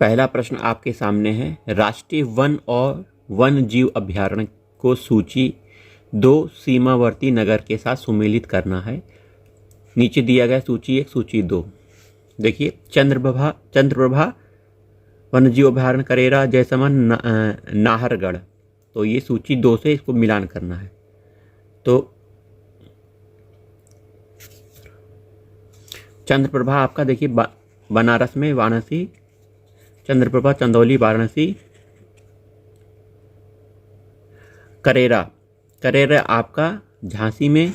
पहला प्रश्न आपके सामने है, राष्ट्रीय वन और वन्य जीव अभयारण्य को सूची 2 सीमावर्ती नगर के साथ सुमेलित करना है। नीचे दिया गया सूची 1 सूची 2। देखिए, चंद्रप्रभा वन्य जीव अभयारण्य, करेरा, जयसमंद, नाहरगढ़। तो ये सूची 2 से इसको मिलान करना है। तो चंद्रप्रभा आपका देखिए बनारस में, वाराणसी, चंद्रप्रभा चंदौली वाराणसी। करेरा आपका झांसी में,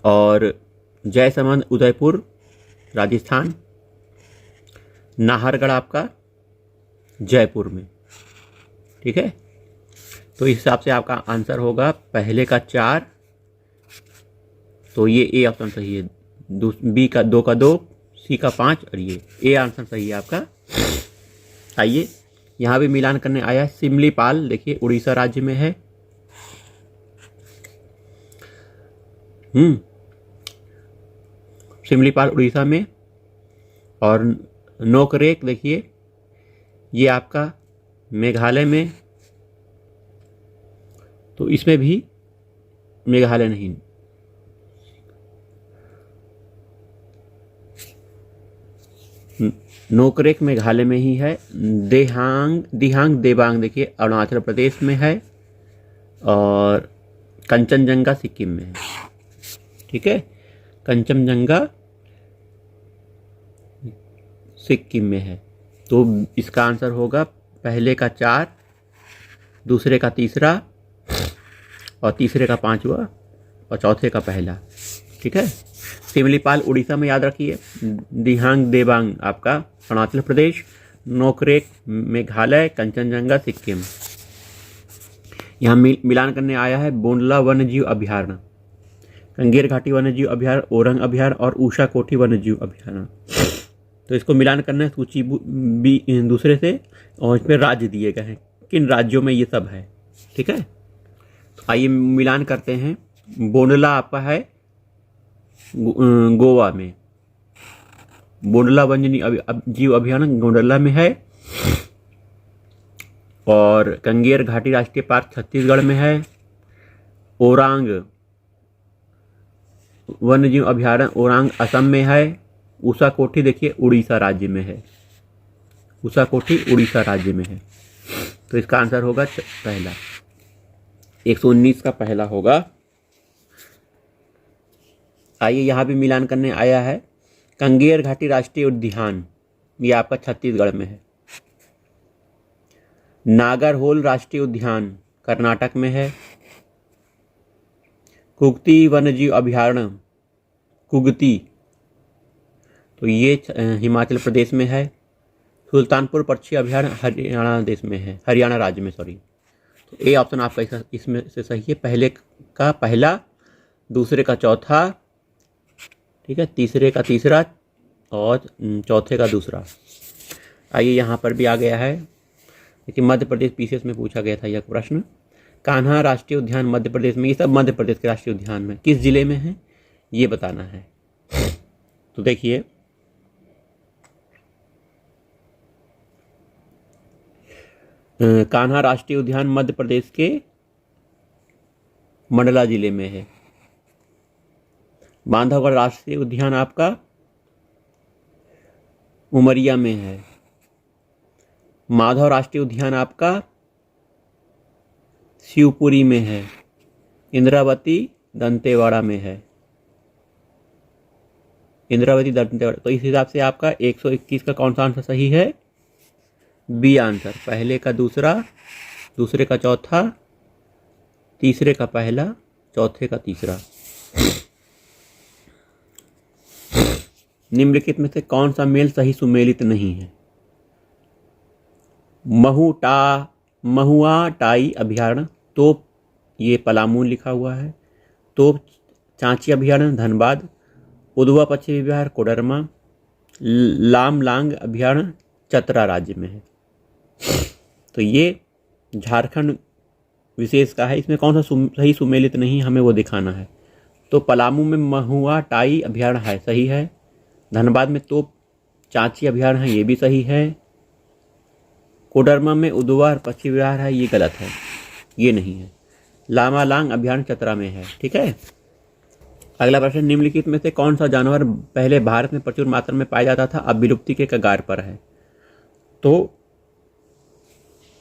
और जयसमंद उदयपुर राजस्थान, नाहरगढ़ आपका जयपुर में। ठीक है, तो इस हिसाब से आपका आंसर होगा पहले का 4, तो ये ए ऑप्शन सही है, बी का 2 का 2, सी का 5 और ये ए आंसर सही है आपका। आइए यहाँ भी मिलान करने आया है। सिमलीपाल देखिए उड़ीसा राज्य में है। सिमलीपाल उड़ीसा में, और नोकरेक देखिए ये आपका मेघालय में, तो इसमें भी मेघालय नहीं, नोकरेक मेघालय में ही है। दिहांग देबांग देखिए अरुणाचल प्रदेश में है, और कंचनजंगा सिक्किम में है। ठीक है, कंचनजंगा सिक्किम में है। तो इसका आंसर होगा पहले का 4, दूसरे का 3, और तीसरे का 5वां, और चौथे का पहला। ठीक है, सिमलीपाल उड़ीसा में याद रखिए, दिहांग देबांग आपका अरुणाचल प्रदेश, नोकरेक मेघालय, कंचनजंगा सिक्किम। यहाँ मिलान करने आया है बोंडला वन्यजीव अभयारण्य, कंगेर घाटी वन्यजीव अभयारण्य, ओरंग अभयारण्य और ऊषा कोठी वन्यजीव अभयारण्य। तो इसको मिलान करना है सूची दूसरे से, और इसमें राज्य दिए गए हैं, किन राज्यों में ये सब है। ठीक है, तो आइए मिलान करते हैं। बोंडला आपका है गोवा में, बोंडला वन्य जीव अभयारण्य गोंडला में है, और कंगेर घाटी राष्ट्रीय पार्क छत्तीसगढ़ में है, ओरांग वन्य जीव अभयारण्य ओरांग असम में है, ऊषा कोठी देखिए उड़ीसा राज्य में है, ऊषा कोठी उड़ीसा राज्य में है। तो इसका आंसर होगा पहला, 119 का पहला होगा। आइए यहाँ भी मिलान करने आया है, कंगेर घाटी राष्ट्रीय उद्यान ये आपका छत्तीसगढ़ में है, नागरहोल राष्ट्रीय उद्यान कर्नाटक में है, कुगती वन्यजीव अभयारण्य कुगती तो ये हिमाचल प्रदेश में है, सुल्तानपुर पक्षी अभयारण्य हरियाणा देश में है, हरियाणा राज्य में, सॉरी। तो ए ऑप्शन आपका इसमें से सही है, पहले का पहला, दूसरे का चौथा, ठीक है, तीसरे का 3 और चौथे का 2। आइए यहाँ पर भी आ गया है, लेकिन मध्य प्रदेश पीसीएस में पूछा गया था यह प्रश्न। कान्हा राष्ट्रीय उद्यान मध्य प्रदेश में, ये सब मध्य प्रदेश के राष्ट्रीय उद्यान में किस जिले में है ये बताना है। तो देखिए, कान्हा राष्ट्रीय उद्यान मध्य प्रदेश के मंडला जिले में है। बांधवगढ़ राष्ट्रीय उद्यान आपका उमरिया में है। माधव राष्ट्रीय उद्यान आपका शिवपुरी में है। इंद्रावती दंतेवाड़ा में है, इंद्रावती दंतेवाड़ा। तो इस हिसाब से आपका 121 का कौन सा आंसर सही है? बी आंसर, पहले का 2, दूसरे का चौथा, तीसरे का पहला, चौथे का 3। निम्नलिखित में से कौन सा मेल सही सुमेलित नहीं है? महुआ टाई अभयारण्य, तोप ये पलामू लिखा हुआ है, तोप चांची अभयारण्य धनबाद, उधवा पक्षी विहार कोडरमा, लामलांग अभयारण्य चतरा राज्य में है। तो ये झारखंड विशेष का है, इसमें कौन सा सही सुमेलित नहीं हमें वो दिखाना है। तो पलामू में महुआ टाई अभयारण्य है, सही है। धनबाद में तोप चांची अभयारण्य है, ये भी सही है। कोडरमा में उदुवा और पक्षी विहार है, ये गलत है, ये नहीं है। लामालांग अभयारण्य चतरा में है, ठीक है। अगला प्रश्न, निम्नलिखित में से कौन सा जानवर पहले भारत में प्रचुर मात्रा में पाया जाता था, अब विलुप्ति के कगार पर है? तो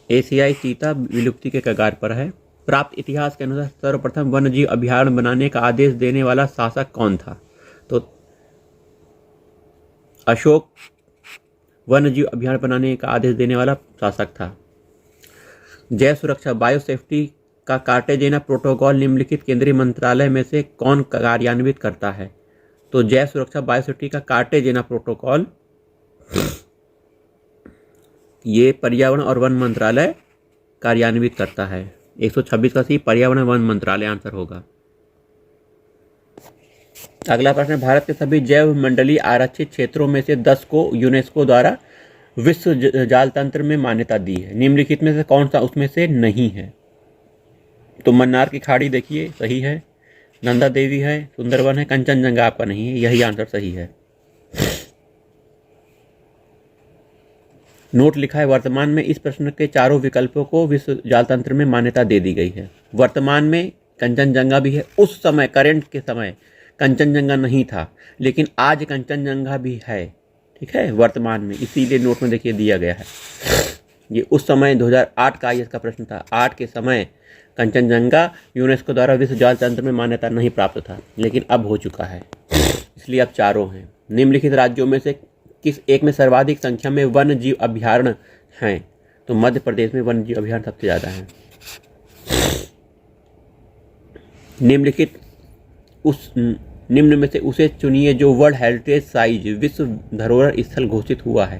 एशियाई चीता विलुप्ति के कगार पर है। प्राप्त इतिहास के अनुसार सर्वप्रथम वन्यजीव अभयारण्य बनाने का आदेश देने वाला शासक कौन था? तो अशोक वन्यजीव अभयारण्य बनाने का आदेश देने वाला शासक था। जैव सुरक्षा बायो सेफ्टी का कार्टेजेना प्रोटोकॉल निम्नलिखित केंद्रीय मंत्रालय में से कौन कार्यान्वित करता है? तो जैव सुरक्षा बायो सेफ्टी का कार्टेजेना प्रोटोकॉल ये पर्यावरण और वन मंत्रालय कार्यान्वित करता है। 126 का सी पर्यावरण वन मंत्रालय आंसर होगा। अगला प्रश्न, भारत के सभी जैव मंडलीय आरक्षित क्षेत्रों में से 10 को यूनेस्को द्वारा विश्व जाल तंत्र में मान्यता दी है। निम्नलिखित में से कौन सा उसमें से नहीं है? तो मन्नार की खाड़ी देखिए सही है, नंदा देवी है, सुंदरवन है, कंचनजंगा आपका नहीं है, यही आंसर सही है। नोट लिखा है, वर्तमान में इस प्रश्न के चारों विकल्पों को विश्व जाल तंत्र में मान्यता दे दी गई है। वर्तमान में कंचनजंगा भी है, उस समय करंट के समय कंचनजंगा नहीं था, लेकिन आज कंचनजंगा भी है, ठीक है, वर्तमान में, इसीलिए नोट में देखिए दिया गया है। ये उस समय 2008 का आईएएस का प्रश्न था। 8 के समय कंचनजंगा यूनेस्को द्वारा विश्व जाल तंत्र में मान्यता नहीं प्राप्त था, लेकिन अब हो चुका है, इसलिए अब चारों हैं। निम्नलिखित राज्यों में से किस एक में सर्वाधिक संख्या में वन्य जीव अभयारण्य हैं? तो मध्य प्रदेश में वन्य जीव अभयारण्य सबसे ज्यादा है। निम्न में से उसे चुनिए जो वर्ल्ड हेरिटेज साइट विश्व धरोहर स्थल घोषित हुआ है।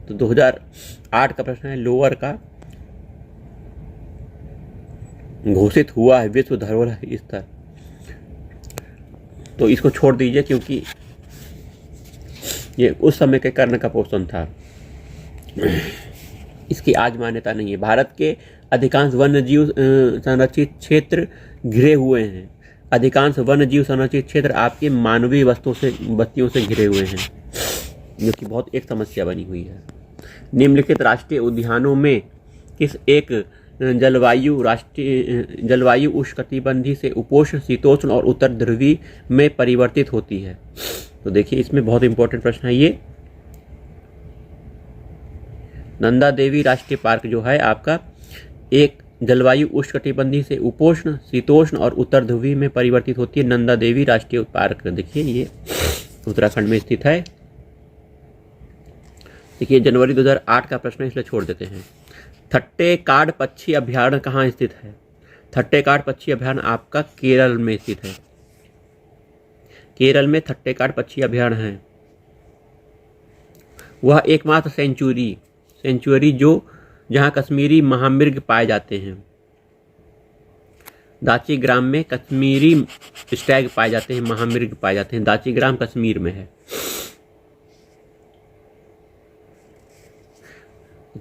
तो 2008 का प्रश्न है, लोअर का घोषित हुआ है विश्व धरोहर स्थल, तो इसको छोड़ दीजिए क्योंकि ये उस समय के कर्ण का पोषण था, इसकी आज मान्यता नहीं है। भारत के अधिकांश वन्यजीव संरक्षित क्षेत्र घिरे हुए हैं। अधिकांश वन्यजीव संरक्षित क्षेत्र आपके मानवीय बस्तियों से घिरे हुए हैं, जो कि बहुत एक समस्या बनी हुई है। निम्नलिखित राष्ट्रीय उद्यानों में किस एक जलवायु उष्णकटिबंधीय से उपोष्ण, शीतोष्ण और उत्तर ध्रुवीय में परिवर्तित होती है? तो देखिए इसमें बहुत इंपॉर्टेंट प्रश्न है ये। नंदा देवी राष्ट्रीय पार्क जो है आपका एक जलवायु उष्णकटिबंधीय से उपोष्ण, शीतोष्ण और उत्तर ध्रुवीय में परिवर्तित होती है। नंदा देवी राष्ट्रीय पार्क देखिए ये उत्तराखंड में स्थित है। देखिए जनवरी 2008 का प्रश्न, इसलिए छोड़ देते हैं। थट्टेकाड पक्षी अभयारण्य कहाँ स्थित है? थट्टेकाड पक्षी अभयारण्य आपका केरल में स्थित है। केरल में थट्टेकाड पक्षी अभयारण्य है। वह एकमात्र सेंचुरी जो जहां कश्मीरी महामृग पाए जाते हैं। दाची ग्राम में कश्मीरी स्टैग पाए जाते हैं, महामृग पाए जाते हैं। दाची ग्राम कश्मीर में है।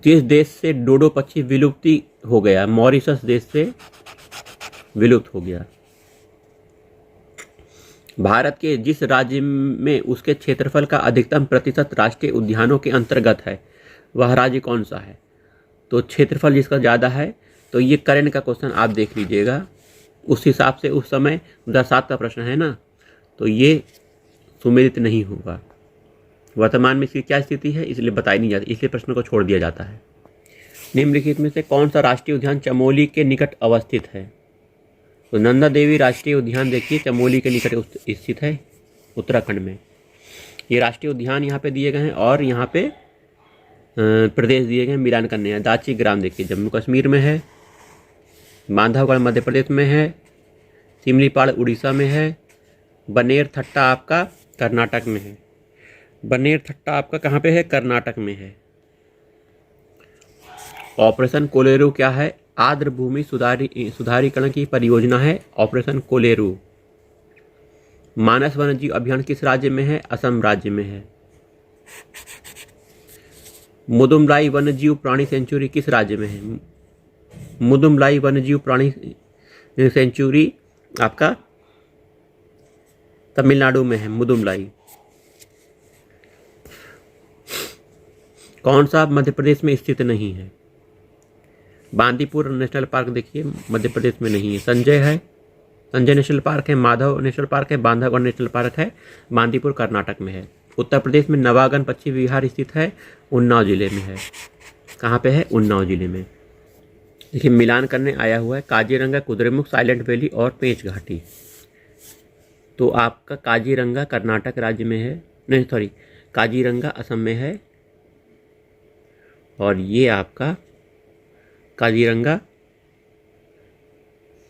किस देश से डोडो पक्षी विलुप्ति हो गया? मॉरिशस देश से विलुप्त हो गया। भारत के जिस राज्य में उसके क्षेत्रफल का अधिकतम प्रतिशत राष्ट्रीय उद्यानों के अंतर्गत है, वह राज्य कौन सा है? तो क्षेत्रफल जिसका ज़्यादा है, तो ये करंट का क्वेश्चन आप देख लीजिएगा, उस हिसाब से उस समय 2007 का प्रश्न है ना, तो ये सुमेलित नहीं होगा। वर्तमान में इसकी क्या स्थिति है इसलिए बताई नहीं जाती, इसलिए प्रश्न को छोड़ दिया जाता है। निम्नलिखित में से कौन सा राष्ट्रीय उद्यान चमोली के निकट अवस्थित है? तो नंदा देवी राष्ट्रीय उद्यान देखिए चमोली के निकट स्थित है, उत्तराखंड में। ये राष्ट्रीय उद्यान यहाँ पे दिए गए हैं और यहाँ पे प्रदेश दिए गए मिलान करने हैं। दाची ग्राम देखिए जम्मू कश्मीर में है, बांधवगढ़ मध्य प्रदेश में है, सिमलीपाल उड़ीसा में है, बनेर थट्टा आपका कर्नाटक में है। बनेर थट्टा आपका कहाँ पे है? कर्नाटक में है। ऑपरेशन कोलेरू क्या है? आर्द्र भूमि सुधारीकरण की परियोजना है ऑपरेशन कोलेरू। मानस वन्यजीव अभियान किस राज्य में है? असम राज्य में है। मुदुमलाई वन्यजीव प्राणी सेंचुरी किस राज्य में है? मुदुमलाई वन्यजीव प्राणी सेंचुरी आपका तमिलनाडु में है, मुदुमलाई। कौन सा मध्य प्रदेश में स्थित नहीं है? बांदीपुर नेशनल पार्क देखिए मध्य प्रदेश में नहीं है। संजय है, संजय नेशनल पार्क है, माधव नेशनल पार्क है, बांधवगढ़ नेशनल पार्क है, बांदीपुर कर्नाटक में है। उत्तर प्रदेश में नवागन पश्चिम विहार स्थित है, उन्नाव जिले में है। कहाँ पे है? उन्नाव जिले में। देखिए मिलान करने आया हुआ है काजीरंगा, कुद्रेमुख, साइलेंट वैली और पेंच घाटी। तो आपका काजीरंगा कर्नाटक राज्य में है, नहीं सॉरी, काजीरंगा असम में है, और ये आपका काजीरंगा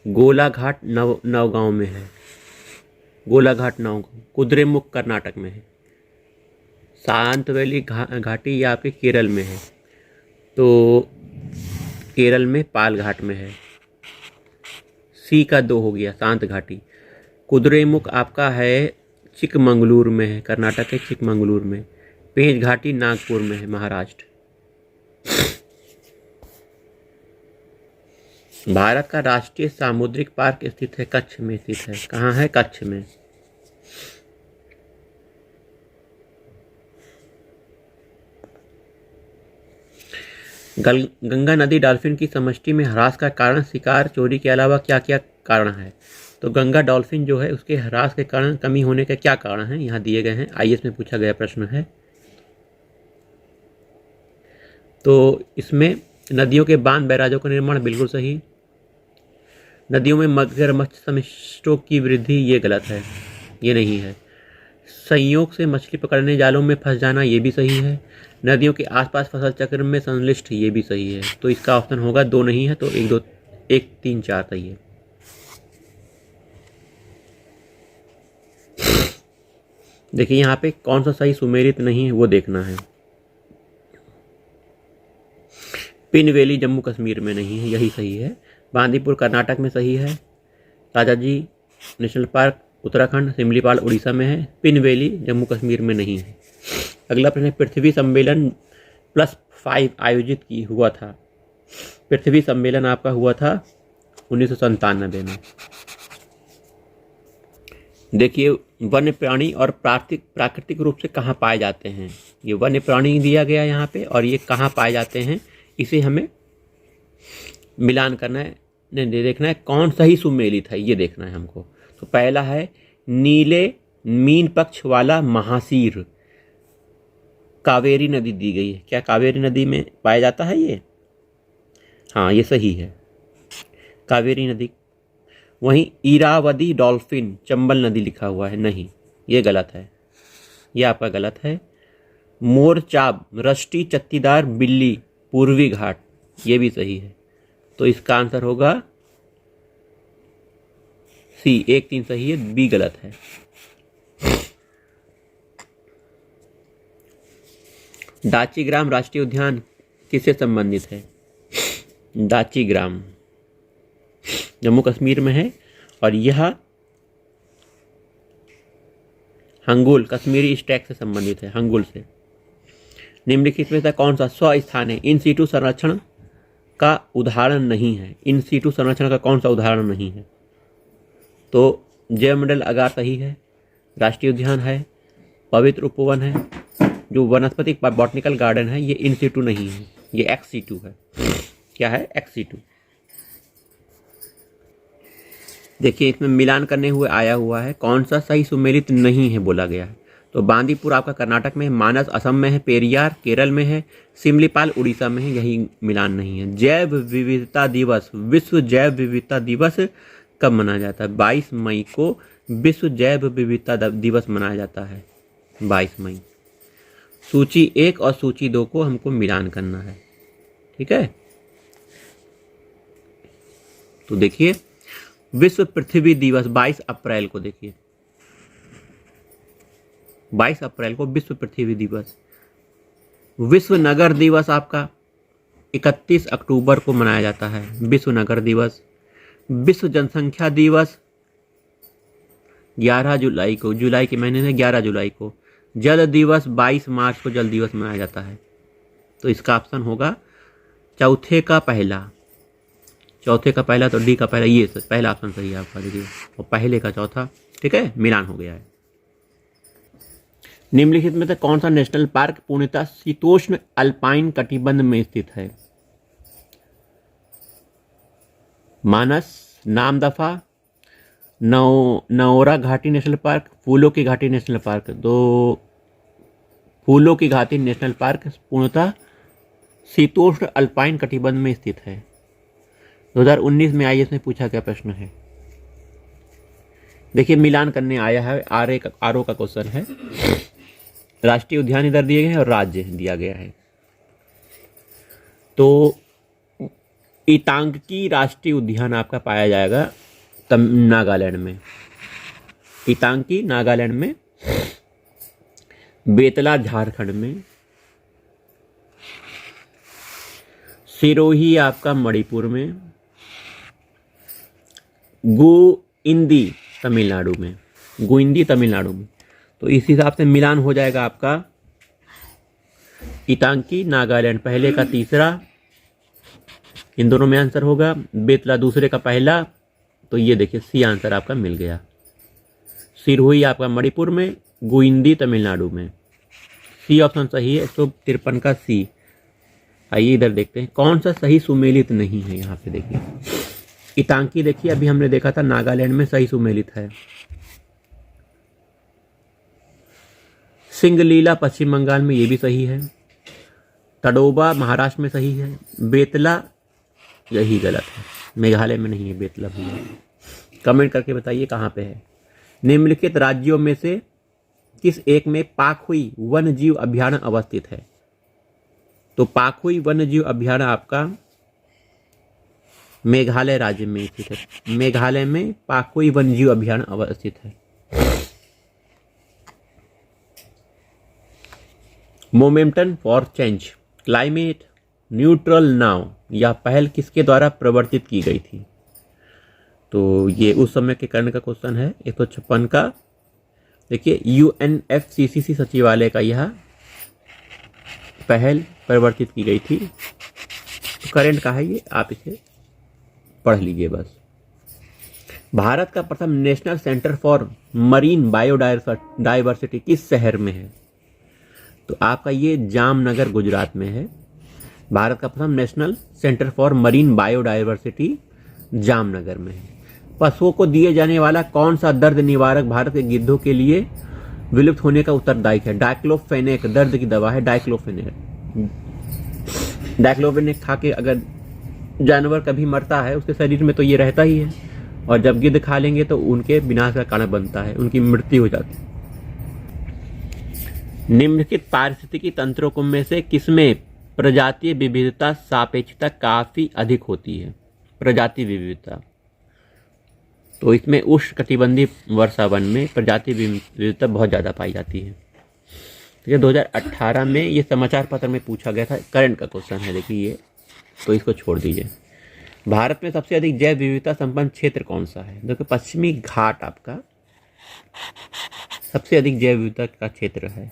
गोलाघाट नवगांव में है। गोलाघाट नवगांव कुद्रेमुख कर्नाटक में है। शांत वैली घाटी ये आपके केरल में है, तो केरल में पालघाट में है। सी का 2 हो गया, शांत घाटी। कुद्रेमुख आपका है चिकमंगलूर में है, कर्नाटक के चिकमंगलूर में। पेंच घाटी नागपुर में है, महाराष्ट्र। भारत का राष्ट्रीय सामुद्रिक पार्क स्थित है कच्छ में स्थित है। कहाँ है? कच्छ में। गंगा नदी डॉल्फिन की समष्टि में ह्रास का कारण शिकार चोरी के अलावा क्या क्या कारण है? तो गंगा डॉल्फिन जो है उसके ह्रास के कारण कमी होने के क्या कारण हैं? यहाँ दिए गए हैं, आईएएस में पूछा गया प्रश्न है। तो इसमें नदियों के बांध बैराजों का निर्माण बिल्कुल सही। नदियों में मगरमच्छ समिष्टों की वृद्धि, ये गलत है, ये नहीं है। संयोग से मछली पकड़ने जालों में फंस जाना, ये भी सही है। नदियों के आसपास फसल चक्र में संश्लिष्ट, ये भी सही है। तो इसका ऑप्शन होगा 2 नहीं है, तो 1 2 1 3 4 सही है। देखिए यहाँ पे कौन सा सही सुमेलित नहीं है वो देखना है। पिन वैली जम्मू कश्मीर में नहीं है, यही सही है। बांदीपुर कर्नाटक में सही है। राजाजी नेशनल पार्क उत्तराखंड, सिमलीपाल उड़ीसा में है। पिन वैली जम्मू कश्मीर में नहीं है। अगला प्रश्न, पृथ्वी सम्मेलन +5 आयोजित हुआ था। पृथ्वी सम्मेलन आपका हुआ था 1997 में। देखिए वन्य प्राणी और प्राकृतिक रूप से कहाँ पाए जाते हैं। ये वन्य प्राणी दिया गया यहाँ पे, और ये कहाँ पाए जाते हैं, इसे हमें मिलान करना है, नहीं देखना है कौन सही सुमेलित है, ये देखना है हमको। तो पहला है नीले मीन पक्ष वाला महासीर, कावेरी नदी दी गई है। क्या कावेरी नदी में पाया जाता है ये? हाँ ये सही है, कावेरी नदी। वहीं इरावदी डॉल्फिन चंबल नदी लिखा हुआ है, नहीं ये गलत है, ये आपका गलत है। मोरचाब रष्टी चत्तीदार बिल्ली पूर्वी घाट, ये भी सही है। तो इसका आंसर होगा सी, 1 3 सही है, बी गलत है। दाचीग्राम राष्ट्रीय उद्यान किससे संबंधित है? दाचीग्राम जम्मू कश्मीर में है, और यह हंगुल कश्मीरी स्टैग से संबंधित है, हंगुल से। निम्नलिखित में से कौन सा स्वस्थान है इन सीटू संरक्षण का उदाहरण नहीं है? इन सीटू संरक्षण का कौन सा उदाहरण नहीं है? तो जयमंडल अगार सही है, राष्ट्रीय उद्यान है, पवित्र उपवन है, जो वनस्पतिक बॉटनिकल गार्डन है ये इन सीटू नहीं है, ये एक्स सीटू है। क्या है? Ex situ. देखिए इसमें मिलान करने हुए आया हुआ है, कौन सा सही सुमेलित नहीं है बोला गया है। तो बांदीपुर आपका कर्नाटक में है, मानस असम में है, पेरियार केरल में है, सिमलीपाल उड़ीसा में है, यही मिलान नहीं है। जैव विविधता दिवस, विश्व जैव विविधता दिवस कब मनाया जाता है? 22 मई को विश्व जैव विविधता दिवस मनाया जाता है, 22 मई। सूची 1 और सूची 2 को हमको मिलान करना है, ठीक है। तो देखिए विश्व पृथ्वी दिवस 22 अप्रैल को, देखिए 22 अप्रैल को विश्व पृथ्वी दिवस। विश्व नगर दिवस आपका 31 अक्टूबर को मनाया जाता है, विश्व नगर दिवस। विश्व जनसंख्या दिवस 11 जुलाई को, जुलाई के महीने में 11 जुलाई को। जल दिवस 22 मार्च को जल दिवस मनाया जाता है। तो इसका ऑप्शन होगा चौथे का पहला, चौथे का पहला, तो डी का पहला, ये पहला ऑप्शन सही है आपका। देखिए और पहले का चौथा, ठीक है, मिलान हो गया है। निम्नलिखित में से कौन सा नेशनल पार्क पूर्णतः शीतोष्ण अल्पाइन कटिबंध में स्थित है? मानस, नामदफा, नौरा घाटी नेशनल पार्क, फूलों की घाटी नेशनल पार्क। फूलों की घाटी नेशनल पार्क पूर्णतः शीतोष्ण अल्पाइन कटिबंध में स्थित है। 2019 में आईएएस में पूछा गया प्रश्न है। देखिए मिलान करने आया है, आरओ का क्वेश्चन है। राष्ट्रीय उद्यान इधर दिए गए हैं और राज्य दिया गया है। तो ईतांकी राष्ट्रीय उद्यान आपका पाया जाएगा नागालैंड में। ईतांकी नागालैंड में, बेतला झारखंड में, सिरोही आपका मणिपुर में, गुइंदी तमिलनाडु में, गुइंदी तमिलनाडु में। तो इस हिसाब से मिलान हो जाएगा आपका ईतांकी नागालैंड पहले का तीसरा, इन दोनों में आंसर होगा। बेतला दूसरे का पहला, तो ये देखिए सी आंसर आपका मिल गया। सिरोही आपका मणिपुर में, गुइंदी तमिलनाडु में। सी ऑप्शन सही है। 153 का सी। आइए इधर देखते हैं कौन सा सही सुमेलित नहीं है। यहाँ पे देखिए ईतांकी, देखिए अभी हमने देखा था नागालैंड में सही सुमेलित है। सिंगलीला पश्चिम बंगाल में, ये भी सही है। तडोबा महाराष्ट्र में सही है। बेतला यही गलत है, मेघालय में नहीं है बेतला भी है। कमेंट करके बताइए कहाँ पे है। निम्नलिखित राज्यों में से किस एक में पाखुई वन्यजीव अभयारण्य अवस्थित है? तो पाखुई वन्यजीव अभयारण्य आपका मेघालय राज्य में स्थित है। मेघालय में पाखुई वन्यजीव अभयारण्य अवस्थित है। Momentum for change, climate neutral now, यह पहल किसके द्वारा प्रवर्तित की गई थी? तो ये उस समय के करने का क्वेश्चन है। 156 का देखिए UNFCCC सचिवालय का यह पहल प्रवर्तित की गई थी। तो करंट का है ये, आप इसे पढ़ लीजिए बस। भारत का प्रथम national centre for marine biodiversity किस शहर में है? तो आपका ये जामनगर गुजरात में है। भारत का प्रथम national centre for marine biodiversity Jamnagar में है। पशुओं को दिए जाने वाला कौन सा दर्द निवारक भारत के गिद्धों के लिए विलुप्त होने का उत्तरदायी है? डाइक्लोफेनेक दर्द की दवा है। डाइक्लोफेनेक खा के अगर जानवर कभी मरता है उसके शरीर में तो ये रहता ही है, और जब गिद्ध खा लेंगे तो उनके विनाश का कारण बनता है, उनकी मृत्यु हो जाती है। निम्नलिखित पारिस्थितिकी तंत्रों में से किसमें प्रजातीय विविधता सापेक्षता काफी अधिक होती है? प्रजातीय विविधता, तो इसमें उष्णकटिबंधीय वर्षा वन में प्रजातीय विविधता बहुत ज़्यादा पाई जाती है। तो 2018 में ये समाचार पत्र में पूछा गया था, करंट का क्वेश्चन है देखिए ये, तो इसको छोड़ दीजिए। भारत में सबसे अधिक जैव विविधता संपन्न क्षेत्र कौन सा है? देखो पश्चिमी घाट आपका सबसे अधिक जैव विविधता का क्षेत्र है,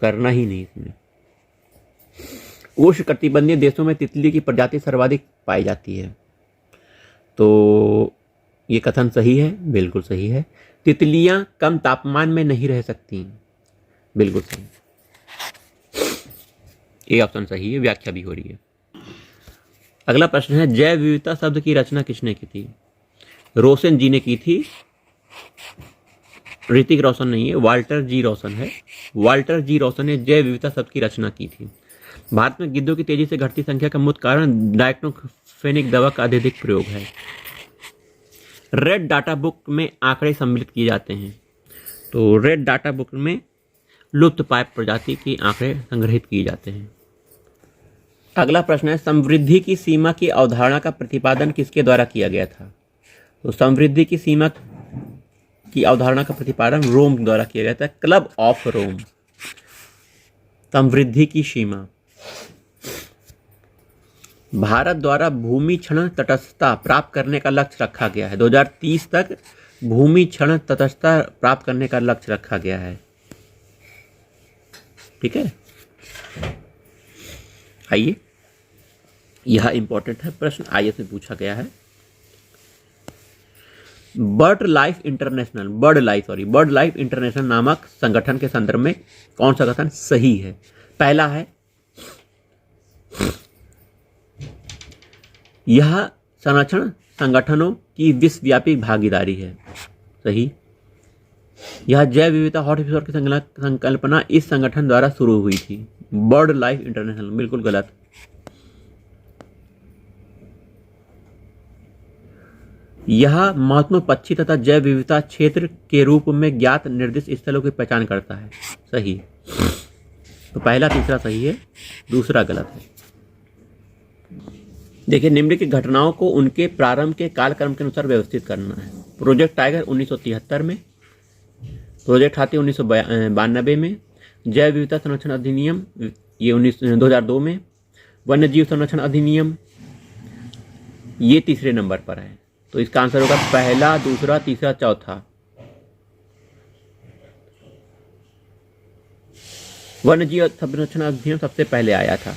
करना ही नहीं इसमें। उष्णकटिबंधीय देशों में तितली की प्रजाति सर्वाधिक पाई जाती है, तो ये कथन सही है, बिल्कुल सही है। तितलियां कम तापमान में नहीं रह सकती, बिल्कुल सही, ये ऑप्शन सही है, व्याख्या भी हो रही है। अगला प्रश्न है, जैव विविधता शब्द की रचना किसने की थी? रोशन जी ने की थी, ऋतिक रोशन नहीं है, वाल्टर जी रोशन है। वाल्टर जी रोशन ने जैव विविधता शब्द की रचना की थी। भारत में गिद्धों की तेजी से घटती संख्या का मुख्य कारण डाइक्लोफेनेक दवा का अत्यधिक प्रयोग है। रेड डाटा बुक में आंकड़े सम्मिलित किए जाते हैं, तो रेड डाटा बुक में लुप्त पाइप प्रजाति के आंकड़े संग्रहित किए जाते हैं। अगला प्रश्न है, समृद्धि की सीमा की अवधारणा का प्रतिपादन किसके द्वारा किया गया था? तो समृद्धि की सीमा की अवधारणा का प्रतिपादन रोम द्वारा किया गया था, क्लब ऑफ रोम। समृद्धि की सीमा, भारत द्वारा भूमि क्षरण तटस्थता प्राप्त करने का लक्ष्य रखा गया है। 2030 तक भूमि क्षरण तटस्थता प्राप्त करने का लक्ष्य रखा गया है, ठीक है। आइए, यह इंपॉर्टेंट है, प्रश्न आईएएस में पूछा गया है। बर्ड लाइफ इंटरनेशनल नामक संगठन के संदर्भ में कौन सा कथन सही है? पहला है, यह संरक्षण संगठनों की विश्वव्यापी भागीदारी है। सही। यह जैव विविधता हॉटस्पॉट की संकल्पना इस संगठन द्वारा शुरू हुई थी। बर्ड लाइफ इंटरनेशनल, बिल्कुल गलत। यह महत्वपूर्ण पक्षी तथा जैव विविधता क्षेत्र के रूप में ज्ञात निर्दिष्ट स्थलों की पहचान करता है। सही। तो पहला तीसरा सही है, दूसरा गलत है। देखिए, निम्नलिखित घटनाओं को उनके प्रारंभ के कालक्रम के अनुसार व्यवस्थित करना है। प्रोजेक्ट टाइगर 1973 में, प्रोजेक्ट हाथी 1992 में, जैव विविधता संरक्षण अधिनियम ये 2002 में, वन्य जीव संरक्षण अधिनियम ये तीसरे नंबर पर है। तो इसका आंसर होगा पहला, दूसरा, तीसरा, चौथा। वन्य जीव संरक्षण अधिनियम सबसे पहले आया था।